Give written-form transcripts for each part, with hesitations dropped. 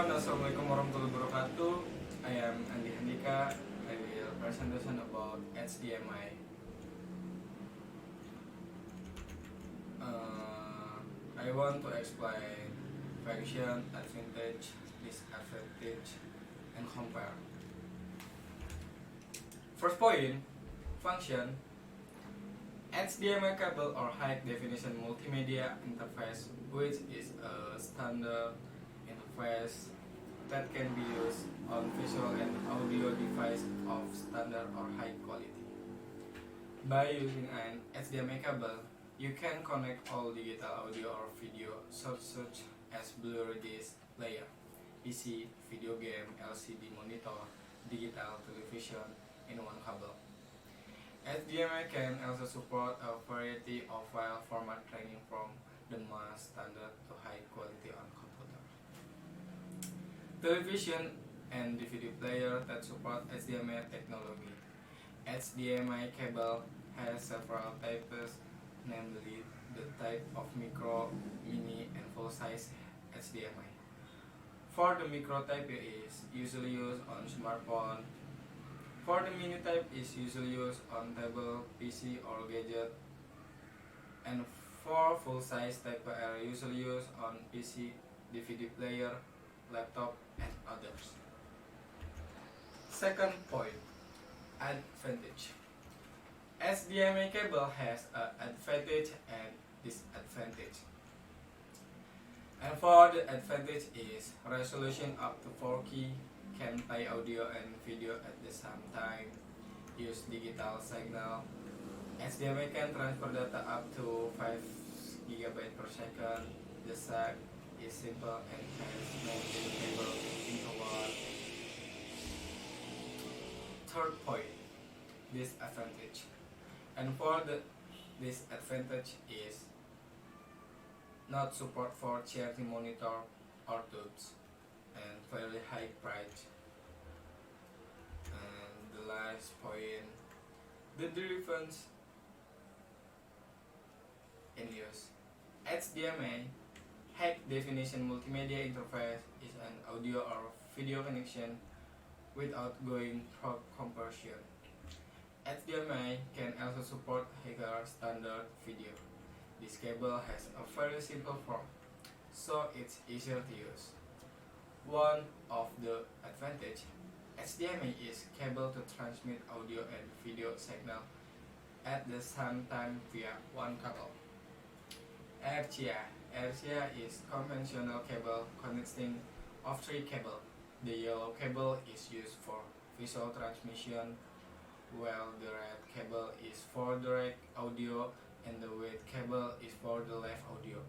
everyone, Assalamualaikum warahmatullahi wabarakatuh. I am Andi Handika. I will presentation about HDMI. I want to explain function, advantage, disadvantage, and compare. First point, function. HDMI cable or high definition multimedia interface, which is a standard interface that can be used on visual and audio device of standard or high quality. By using an HDMI cable, you can connect all digital audio or video such as Blu-ray disc player, PC, video game, LCD monitor, digital television in one cable. HDMI can also support a variety of file format ranging from the mass standard to high quality on computer. Television and DVD player that support HDMI technology. HDMI cable has several types, namely the type of micro, mini, and full-size HDMI. For the micro type is usually used on smartphone. For the mini type is usually used on table, PC or gadget, and for full-size type are usually used on PC, DVD player, laptop, and others. Second point, advantage. HDMI cable has an advantage and disadvantage. And for the advantage is resolution up to 4K, can play audio and video at the same time, use digital signal. HDMI can transfer data up to 5 GB per second. The size is simple and has 19 cable in one. Third point, disadvantage. And for the disadvantage is not support for charging monitor or tubes and very high price. And the last point, the difference in use. HDMI, high definition multimedia interface, is an audio or video connection without going through conversion. HDMI can also support higher standard video. This cable has a very simple form, so it's easier to use. One of the advantage, HDMI is capable to transmit audio and video signal at the same time via one cable. RCA is conventional cable consisting of 3 cables. The yellow cable is used for visual transmission, while the red cable is for direct audio and the white cable is for the live audio.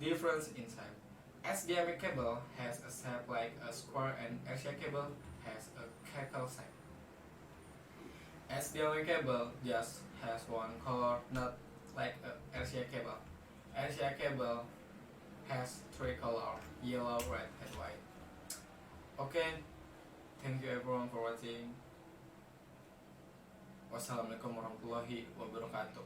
Difference in size. HDMI cable has a shape like a square and RCA cable has a circle shape. HDMI cable just has one color, not like a RCA cable. RCA cable has 3 colors, yellow, red, and white. Okay, thank you everyone for watching. Wassalamualaikum warahmatullahi wabarakatuh.